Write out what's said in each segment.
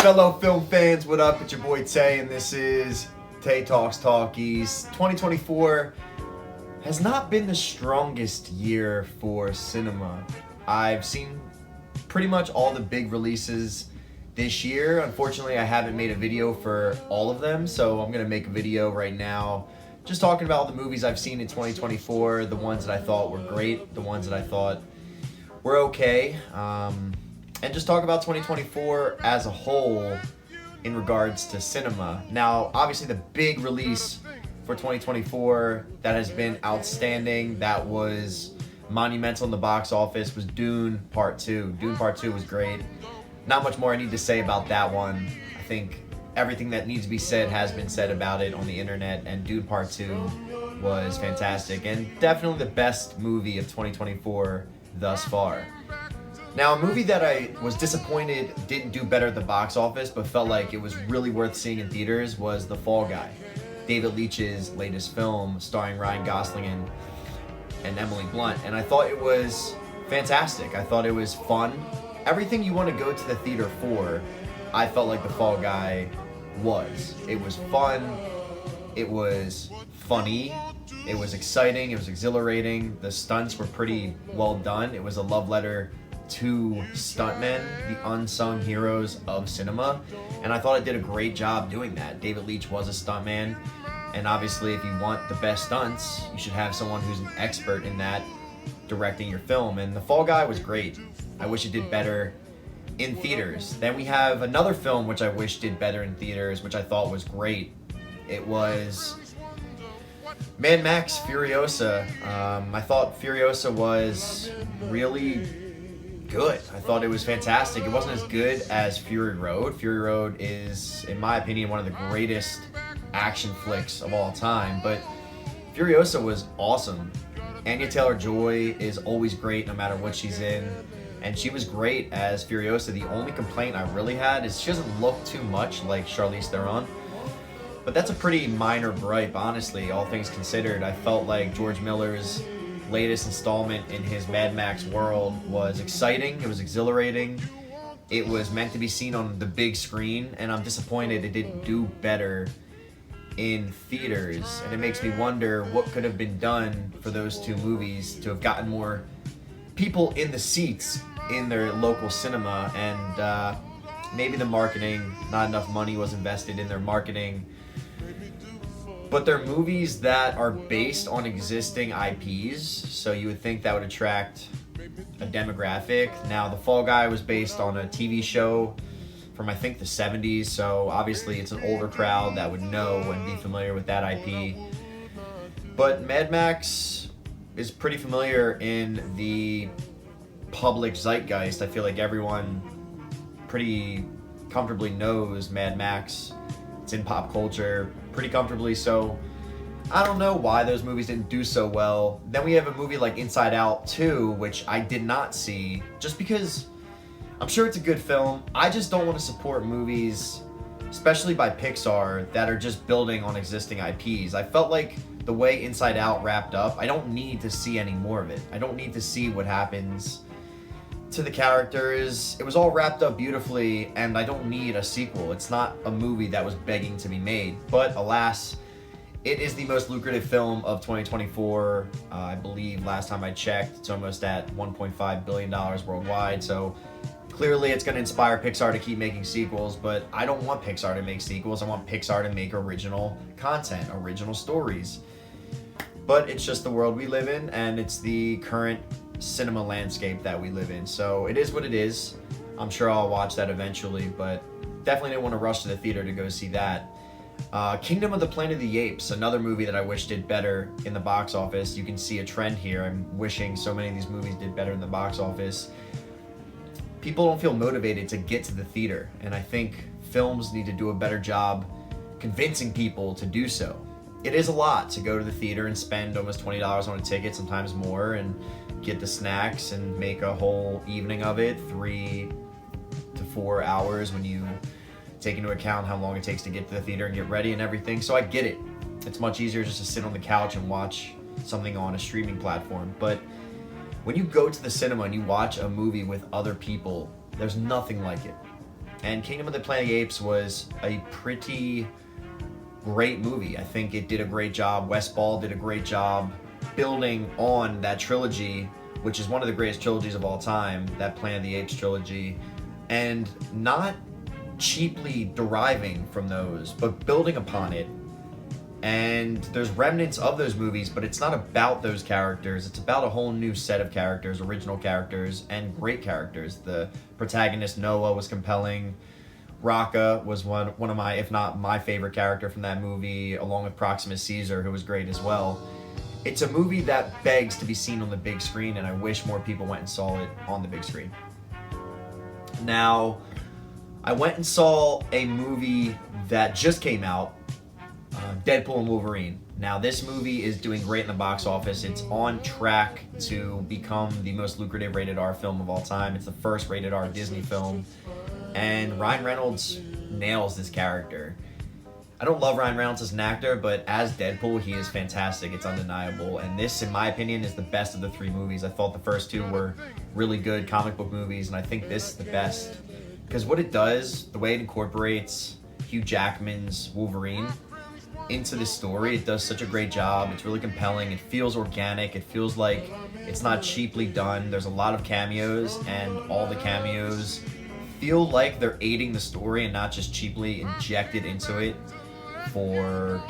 Fellow film fans, what up? It's your boy Tay, and this is Tay Talks Talkies. 2024 has not been the strongest year for cinema. I've seen pretty much all the big releases this year. Unfortunately, I haven't made a video for all of them, so I'm going to make a video right now just talking about all the movies I've seen in 2024, the ones that I thought were great, the ones that I thought were okay, and just talk about 2024 as a whole in regards to cinema. Now, obviously the big release for 2024 that has been outstanding, that was monumental in the box office, was Dune Part 2. Dune Part 2 was great. Not much more I need to say about that one. I think everything that needs to be said has been said about it on the internet, and Dune Part 2 was fantastic and definitely the best movie of 2024 thus far. Now, a movie that I was disappointed didn't do better at the box office, but felt like it was really worth seeing in theaters, was The Fall Guy, David Leitch's latest film starring Ryan Gosling and Emily Blunt. And I thought it was fantastic. I thought it was fun. Everything you want to go to the theater for, I felt like The Fall Guy was. It was fun. It was funny. It was exciting. It was exhilarating. The stunts were pretty well done. It was a love letter to stuntmen, the unsung heroes of cinema, and I thought it did a great job doing that. David Leitch was a stuntman, and obviously if you want the best stunts, you should have someone who's an expert in that directing your film, and The Fall Guy was great. I wish it did better in theaters. Then we have another film which I wish did better in theaters, which I thought was great. It was Mad Max Furiosa. I thought Furiosa was really good. I thought it was fantastic. It wasn't as good as Fury Road. Fury Road is, in my opinion, one of the greatest action flicks of all time, but Furiosa was awesome. Anya Taylor-Joy is always great no matter what she's in, and she was great as Furiosa. The only complaint I really had is she doesn't look too much like Charlize Theron, but that's a pretty minor gripe, honestly, all things considered. I felt like George Miller's latest installment in his Mad Max world was exciting, it was exhilarating, it was meant to be seen on the big screen, and I'm disappointed it didn't do better in theaters. And it makes me wonder what could have been done for those two movies to have gotten more people in the seats in their local cinema, and maybe the marketing, not enough money was invested in their marketing. But they're movies that are based on existing IPs, so you would think that would attract a demographic. Now, The Fall Guy was based on a TV show from, I think, the 70s, so obviously it's an older crowd that would know and be familiar with that IP. But Mad Max is pretty familiar in the public zeitgeist. I feel like everyone pretty comfortably knows Mad Max. It's in pop culture pretty comfortably, so I don't know why those movies didn't do so well. Then we have a movie like Inside Out 2, which I did not see, just because I'm sure it's a good film. I just don't want to support movies, especially by Pixar, that are just building on existing IPs. I felt like the way Inside Out wrapped up, I don't need to see any more of it. I don't need to see what happens to the characters. It was all wrapped up beautifully, and I don't need a sequel. It's not a movie that was begging to be made, but alas, it is the most lucrative film of 2024. I believe last time I checked, it's almost at $1.5 billion worldwide, so clearly it's going to inspire Pixar to keep making sequels, but I don't want Pixar to make sequels. I want Pixar to make original content, original stories. But it's just the world we live in, and it's the current cinema landscape that we live in, so it is what it is. I'm sure I'll watch that eventually, but definitely didn't want to rush to the theater to go see that. Kingdom of the Planet of the Apes, another movie that I wish did better in the box office. You can see a trend here. I'm wishing so many of these movies did better in the box office. People don't feel motivated to get to the theater, and I think films need to do a better job convincing people to do so. It is a lot to go to the theater and spend almost $20 on a ticket, sometimes more, and get the snacks and make a whole evening of it, 3 to 4 hours when you take into account how long it takes to get to the theater and get ready and everything. So I get it. It's much easier just to sit on the couch and watch something on a streaming platform. But when you go to the cinema and you watch a movie with other people, there's nothing like it. And Kingdom of the Planet of the Apes was a pretty great movie. I think it did a great job. Wes Ball did a great job building on that trilogy, which is one of the greatest trilogies of all time, that Planet of the Apes trilogy, and not cheaply deriving from those, but building upon it. And there's remnants of those movies, but it's not about those characters. It's about a whole new set of characters, original characters, and great characters. The protagonist, Noah, was compelling. Raka was one of my, if not my favorite character from that movie, along with Proximus Caesar, who was great as well. It's a movie that begs to be seen on the big screen, and I wish more people went and saw it on the big screen. Now, I went and saw a movie that just came out, Deadpool and Wolverine. Now, this movie is doing great in the box office. It's on track to become the most lucrative rated R film of all time. It's the first rated R Disney film. And Ryan Reynolds nails this character. I don't love Ryan Reynolds as an actor, but as Deadpool, he is fantastic. It's undeniable. And this, in my opinion, is the best of the three movies. I thought the first two were really good comic book movies, and I think this is the best. Because what it does, the way it incorporates Hugh Jackman's Wolverine into the story, it does such a great job. It's really compelling. It feels organic. It feels like it's not cheaply done. There's a lot of cameos, and all the cameos feel like they're aiding the story and not just cheaply injected into it for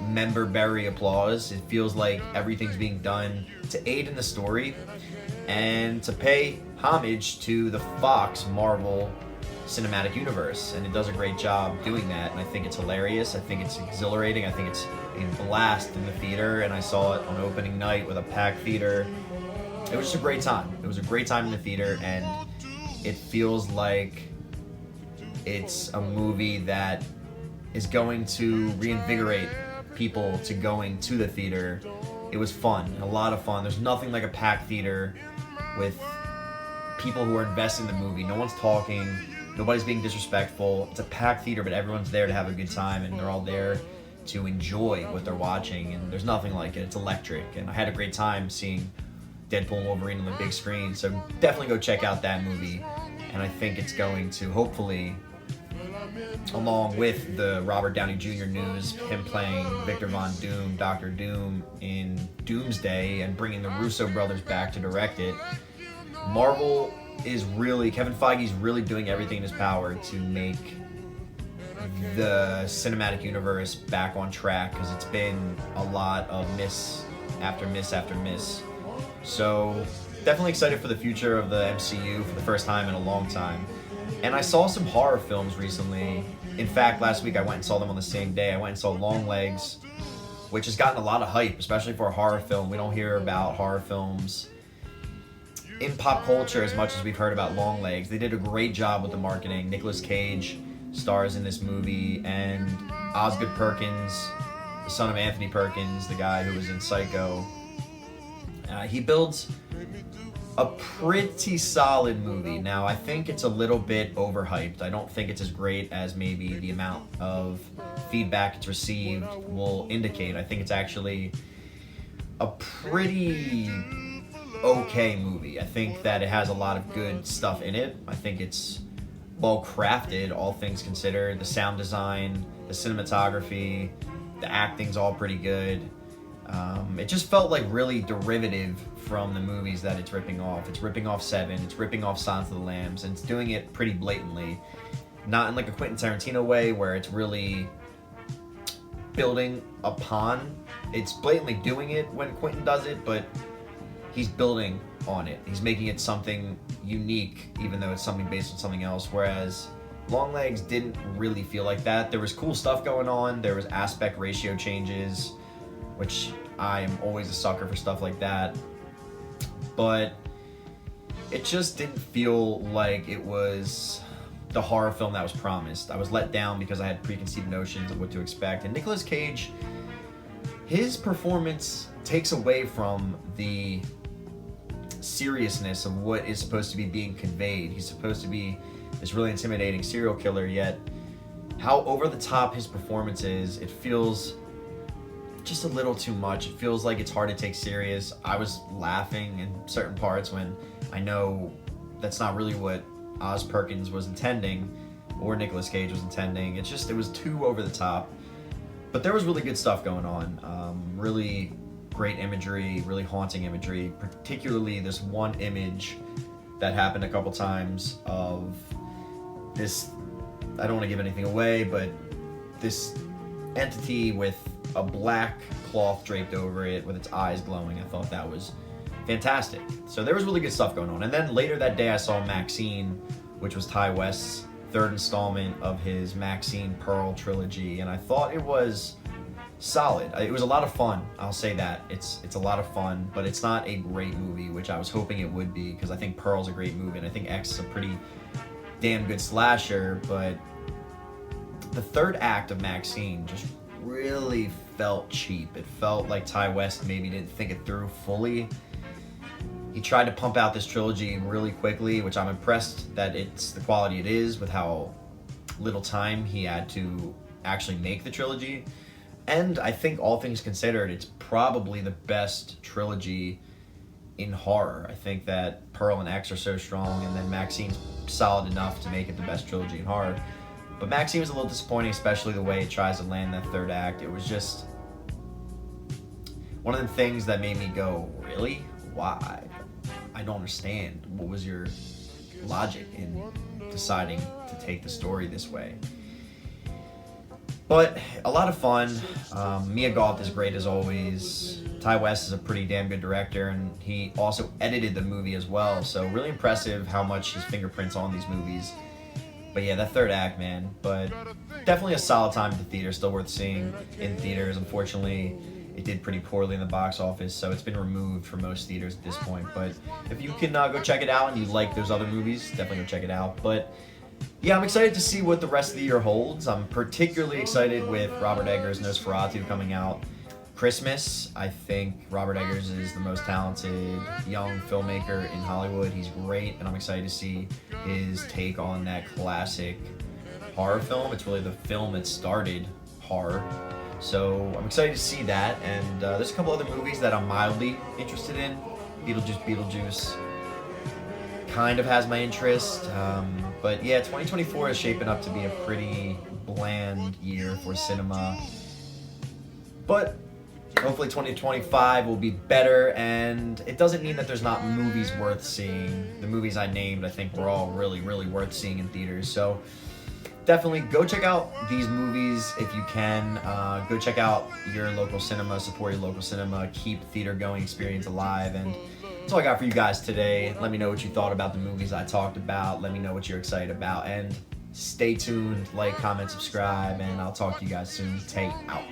member-berry applause. It feels like everything's being done to aid in the story and to pay homage to the Fox Marvel Cinematic Universe, and it does a great job doing that. And I think it's hilarious. I think it's exhilarating. I think it's a blast in the theater, and I saw it on opening night with a packed theater. It was just a great time. It was a great time in the theater, and it feels like it's a movie that is going to reinvigorate people to going to the theater. It was fun, a lot of fun. There's nothing like a packed theater with people who are invested in the movie. No one's talking, nobody's being disrespectful. It's a packed theater, but everyone's there to have a good time, and they're all there to enjoy what they're watching, and there's nothing like it. It's electric, and I had a great time seeing Deadpool and Wolverine on the big screen, so definitely go check out that movie. And I think it's going to, hopefully, along with the Robert Downey Jr. news, him playing Victor Von Doom, Doctor Doom in Doomsday, and bringing the Russo brothers back to direct it, Marvel is really, Kevin Feige's really doing everything in his power to make the cinematic universe back on track, because it's been a lot of miss after miss after miss. So definitely excited for the future of the MCU for the first time in a long time. And I saw some horror films recently. In fact, last week I went and saw them on the same day. I went and saw Longlegs, which has gotten a lot of hype, especially for a horror film. We don't hear about horror films in pop culture as much as we've heard about Longlegs. They did a great job with the marketing. Nicolas Cage stars in this movie, and Osgood Perkins, the son of Anthony Perkins, the guy who was in Psycho, he builds a pretty solid movie. Now, I think it's a little bit overhyped. I don't think it's as great as maybe the amount of feedback it's received will indicate. I think it's actually a pretty okay movie. I think that it has a lot of good stuff in it. I think it's well crafted, all things considered. The sound design, the cinematography, the acting's all pretty good. It just felt like really derivative from the movies that it's ripping off. It's ripping off Seven, it's ripping off Silence of the Lambs, and it's doing it pretty blatantly. Not in like a Quentin Tarantino way where it's really building upon. It's blatantly doing it when Quentin does it, but he's building on it. He's making it something unique, even though it's something based on something else, whereas Longlegs didn't really feel like that. There was cool stuff going on. There was aspect ratio changes, which I am always a sucker for stuff like that. But it just didn't feel like it was the horror film that was promised. I was let down because I had preconceived notions of what to expect. And Nicolas Cage, his performance takes away from the seriousness of what is supposed to be being conveyed. He's supposed to be this really intimidating serial killer, yet how over the top his performance is, it feels just a little too much. It feels like it's hard to take serious. I was laughing in certain parts when I know that's not really what Oz Perkins was intending, or Nicolas Cage was intending. It was too over the top. But there was really good stuff going on. Really great imagery, really haunting imagery, particularly this one image that happened a couple times of this, I don't want to give anything away, but this entity with a black cloth draped over it with its eyes glowing. I thought that was fantastic. So there was really good stuff going on. And then later that day I saw Maxine, which was Ti West's third installment of his Maxine Pearl trilogy, and I thought it was solid. It was a lot of fun, I'll say that. It's a lot of fun, but it's not a great movie, which I was hoping it would be, because I think Pearl's a great movie, and I think X is a pretty damn good slasher, but the third act of Maxine just really felt cheap. It felt like Ti West maybe didn't think it through fully. He tried to pump out this trilogy really quickly, which I'm impressed that it's the quality it is with how little time he had to actually make the trilogy. And I think all things considered, it's probably the best trilogy in horror. I think that Pearl and X are so strong, and then Maxine's solid enough to make it the best trilogy in horror. But Maxine was a little disappointing, especially the way it tries to land that third act. It was just one of the things that made me go, really? Why? I don't understand. What was your logic in deciding to take the story this way? But a lot of fun. Mia Goth is great as always. Ti West is a pretty damn good director, and he also edited the movie as well. So really impressive how much his fingerprints on these movies. But yeah, that third act, man. But definitely a solid time at the theater. Still worth seeing in theaters. Unfortunately, it did pretty poorly in the box office, so it's been removed from most theaters at this point. But if you can go check it out and you like those other movies, definitely go check it out. But yeah, I'm excited to see what the rest of the year holds. I'm particularly excited with Robert Eggers' Nosferatu coming out Christmas. I think Robert Eggers is the most talented young filmmaker in Hollywood. He's great, and I'm excited to see his take on that classic horror film. It's really the film that started horror. So I'm excited to see that, and there's a couple other movies that I'm mildly interested in. Beetlejuice kind of has my interest, but yeah, 2024 is shaping up to be a pretty bland year for cinema. But hopefully 2025 will be better, and it doesn't mean that there's not movies worth seeing. The movies I named, I think, were all really, really worth seeing in theaters. So definitely go check out these movies if you can. Go check out your local cinema, support your local cinema, keep theater going experience alive. And that's all I got for you guys today. Let me know what you thought about the movies I talked about. Let me know what you're excited about. And stay tuned, like, comment, subscribe, and I'll talk to you guys soon. Tay out.